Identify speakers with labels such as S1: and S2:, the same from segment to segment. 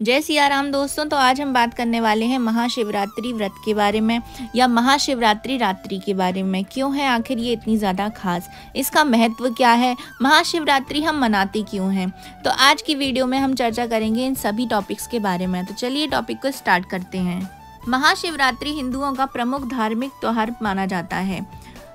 S1: जय सिया राम दोस्तों। तो आज हम बात करने वाले हैं महाशिवरात्रि व्रत के बारे में या महाशिवरात्रि रात्रि के बारे में। क्यों है आखिर ये इतनी ज़्यादा खास, इसका महत्व क्या है, महाशिवरात्रि हम मनाते क्यों हैं। तो आज की वीडियो में हम चर्चा करेंगे इन सभी टॉपिक्स के बारे में। तो चलिए टॉपिक को स्टार्ट करते हैं। महाशिवरात्रि हिंदुओं का प्रमुख धार्मिक त्योहार माना जाता है।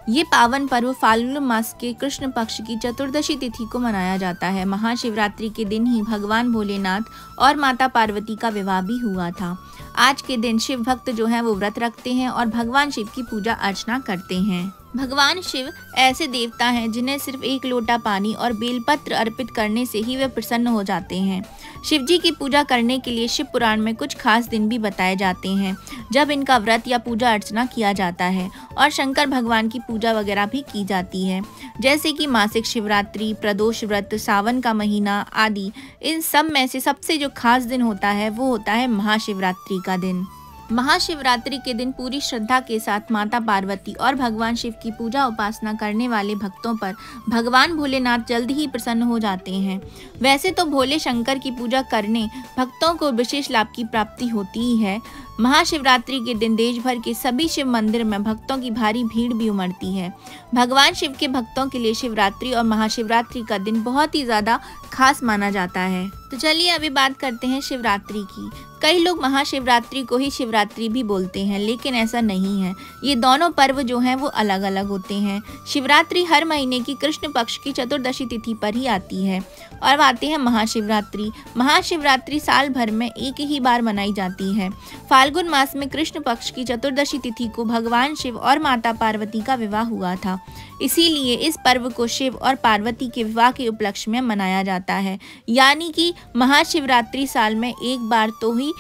S1: ये पावन पर्व फाल्गुन मास के कृष्ण पक्ष की चतुर्दशी तिथि को मनाया जाता है। महाशिवरात्रि के दिन ही भगवान भोलेनाथ और माता पार्वती का विवाह भी हुआ था। आज के दिन शिव भक्त जो हैं वो व्रत रखते हैं और भगवान शिव की पूजा अर्चना करते हैं। भगवान शिव ऐसे देवता हैं जिन्हें सिर्फ एक लोटा पानी और बेलपत्र अर्पित करने से ही वे प्रसन्न हो जाते हैं। शिव जी की पूजा करने के लिए शिव पुराण में कुछ खास दिन भी बताए जाते हैं जब इनका व्रत या पूजा अर्चना किया जाता है और शंकर भगवान की पूजा वगैरह भी की जाती है, जैसे कि मासिक शिवरात्रि, प्रदोष व्रत, सावन का महीना आदि। इन सब में से सबसे जो खास दिन होता है वो होता है महाशिवरात्रि का दिन। महाशिवरात्रि के दिन पूरी श्रद्धा के साथ माता पार्वती और भगवान शिव की पूजा उपासना करने वाले भक्तों पर भगवान भोलेनाथ जल्द ही प्रसन्न हो जाते हैं। वैसे तो भोले शंकर की पूजा करने भक्तों को विशेष लाभ की प्राप्ति होती ही है। महाशिवरात्रि के दिन देश भर के सभी शिव मंदिर में भक्तों की भारी भीड़ भी उमड़ती है। भगवान शिव के भक्तों के लिए शिवरात्रि और महाशिवरात्रि का दिन बहुत ही ज़्यादा खास माना जाता है। तो चलिए अभी बात करते हैं शिवरात्रि की। कई लोग महाशिवरात्रि को ही शिवरात्रि भी बोलते हैं, लेकिन ऐसा नहीं है। ये दोनों पर्व जो हैं वो अलग अलग होते हैं। शिवरात्रि हर महीने की कृष्ण पक्ष की चतुर्दशी तिथि पर ही आती है और आती है महाशिवरात्रि। महाशिवरात्रि साल भर में एक ही बार मनाई जाती है। फाल्गुन मास में कृष्ण पक्ष की चतुर्दशी तिथि को भगवान शिव और माता पार्वती का विवाह हुआ था, इसीलिए इस पर्व को शिव और पार्वती के विवाह के उपलक्ष्य में मनाया जाता है। यानी कि महाशिवरात्रि साल में एक बार तो ही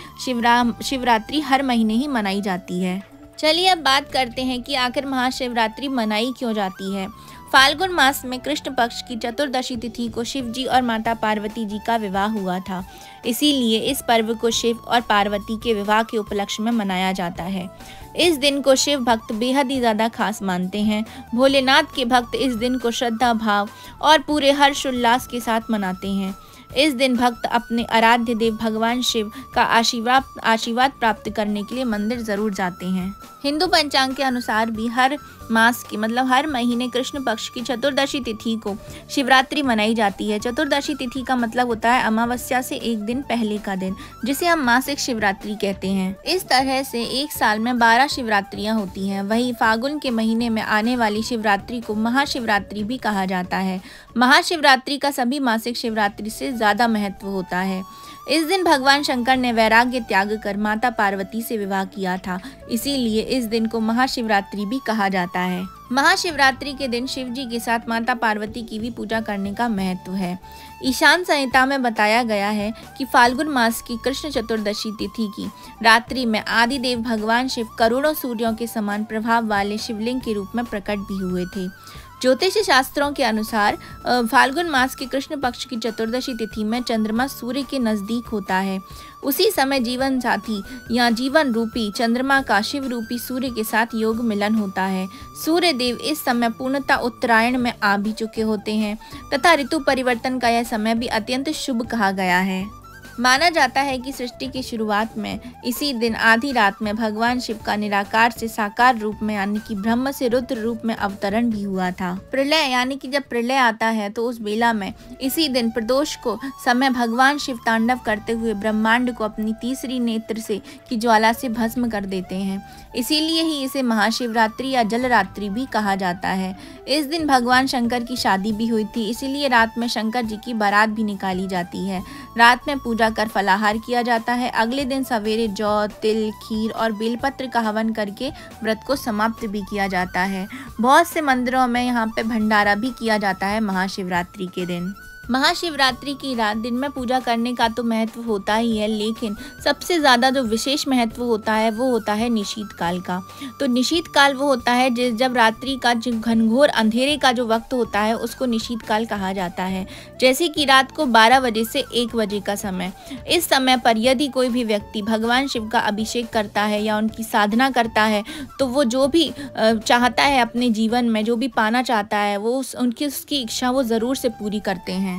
S1: शिवरात्रि हर महीने ही मनाई जाती है। चलिए अब बात करते हैं कि आखिर महाशिवरात्रि मनाई क्यों जाती है। फाल्गुन मास में कृष्ण पक्ष की चतुर्दशी तिथि को शिव जी और माता पार्वती जी का विवाह हुआ था, इसीलिए इस पर्व को शिव और पार्वती के विवाह के उपलक्ष्य में मनाया जाता है। इस दिन को शिव भक्त बेहद ही ज़्यादा खास मानते हैं। भोलेनाथ के भक्त इस दिन को श्रद्धा भाव और पूरे हर्षोल्लास के साथ मनाते हैं। इस दिन भक्त अपने आराध्य देव भगवान शिव का आशीर्वाद प्राप्त करने के लिए मंदिर जरूर जाते हैं। हिंदू पंचांग के अनुसार भी हर मास की हर महीने कृष्ण पक्ष की चतुर्दशी तिथि को शिवरात्रि मनाई जाती है। चतुर्दशी तिथि का मतलब होता है अमावस्या से एक दिन पहले का दिन, जिसे हम मासिक शिवरात्रि कहते हैं। इस तरह से एक साल में 12 शिवरात्रियां होती हैं। वहीं फाल्गुन के महीने में आने वाली शिवरात्रि को महाशिवरात्रि भी कहा जाता है। महाशिवरात्रि का सभी मासिक शिवरात्रि से ज़्यादा महत्व होता है। इस दिन भगवान शंकर ने वैराग्य त्याग कर माता पार्वती से विवाह किया था, इसीलिए इस दिन को महाशिवरात्रि भी कहा जाता है। महाशिवरात्रि के दिन शिव जी के साथ माता पार्वती की भी पूजा करने का महत्व है। ईशान संहिता में बताया गया है कि फाल्गुन मास की कृष्ण चतुर्दशी तिथि की रात्रि में आदिदेव भगवान शिव करोड़ों सूर्यों के समान प्रभाव वाले शिवलिंग के रूप में प्रकट भी हुए थे। ज्योतिष शास्त्रों के अनुसार फाल्गुन मास के कृष्ण पक्ष की चतुर्दशी तिथि में चंद्रमा सूर्य के नज़दीक होता है। उसी समय जीवन साथी या जीवन रूपी चंद्रमा का शिव रूपी सूर्य के साथ योग मिलन होता है। सूर्य देव इस समय पूर्णतः उत्तरायण में आ भी चुके होते हैं तथा ऋतु परिवर्तन का यह समय भी अत्यंत शुभ कहा गया है। माना जाता है कि सृष्टि की शुरुआत में इसी दिन आधी रात में भगवान शिव का निराकार से साकार रूप में यानी कि ब्रह्म से रुद्र रूप में अवतरण भी हुआ था। प्रलय यानी कि जब प्रलय आता है तो उस बेला में इसी दिन प्रदोष को समय भगवान शिव तांडव करते हुए ब्रह्मांड को अपनी तीसरी नेत्र से की ज्वाला से भस्म कर देते हैं। इसीलिए ही इसे महाशिवरात्रि या जलरात्रि भी कहा जाता है। इस दिन भगवान शंकर की शादी भी हुई थी, इसीलिए रात में शंकर जी की बारात भी निकाली जाती है। रात में पूजा कर फलाहार किया जाता है। अगले दिन सवेरे जौ, तिल, खीर और बेलपत्र का हवन करके व्रत को समाप्त भी किया जाता है। बहुत से मंदिरों में यहाँ पे भंडारा भी किया जाता है महाशिवरात्रि के दिन। महाशिवरात्रि की रात दिन में पूजा करने का तो महत्व होता ही है, लेकिन सबसे ज़्यादा जो विशेष महत्व होता है वो होता है निशीत काल का। तो निशीत काल वो होता है जब रात्रि का जो घनघोर अंधेरे का जो वक्त होता है उसको निशीत काल कहा जाता है। जैसे कि रात को 12 बजे से 1 बजे का समय। इस समय पर यदि कोई भी व्यक्ति भगवान शिव का अभिषेक करता है या उनकी साधना करता है तो वो जो भी चाहता है अपने जीवन में, जो भी पाना चाहता है वो उसकी इच्छा वो ज़रूर से पूरी करते हैं।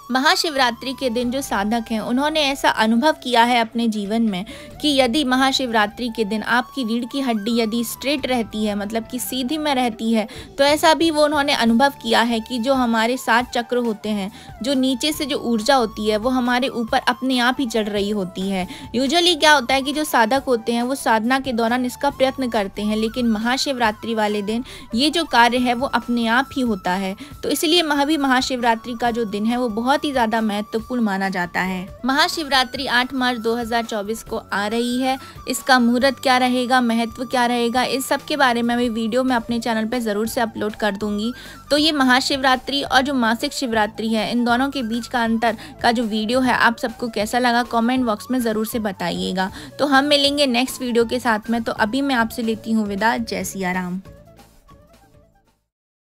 S1: महाशिवरात्रि के दिन जो साधक हैं उन्होंने ऐसा अनुभव किया है अपने जीवन में कि यदि महाशिवरात्रि के दिन आपकी रीढ़ की हड्डी यदि स्ट्रेट रहती है, मतलब कि सीधी में रहती है, तो ऐसा भी वो उन्होंने अनुभव किया है कि जो हमारे 7 चक्र होते हैं, जो नीचे से जो ऊर्जा होती है वो हमारे ऊपर अपने आप ही चढ़ रही होती है। यूजुअली क्या होता है कि जो साधक होते हैं वो साधना के दौरान इसका प्रयत्न करते हैं, लेकिन महाशिवरात्रि वाले दिन ये जो कार्य है वो अपने आप ही होता है। तो इसलिए महाशिवरात्रि का जो दिन है वो बहुत ही ज्यादा महत्वपूर्ण माना जाता है। महाशिवरात्रि 8 मार्च 2024 को आ रही है। इसका मुहूर्त क्या रहेगा, महत्व क्या रहेगा, इस सब के बारे में मैं वीडियो में अपने चैनल पे जरूर से अपलोड कर दूंगी। तो ये महाशिवरात्रि और जो मासिक शिवरात्रि है, इन दोनों के बीच का अंतर का जो वीडियो है आप सबको कैसा लगा कमेंट बॉक्स में जरूर से बताइएगा। तो हम मिलेंगे नेक्स्ट वीडियो के साथ में। तो अभी मैं आपसे लेती हूँ विदा। जय सिया राम।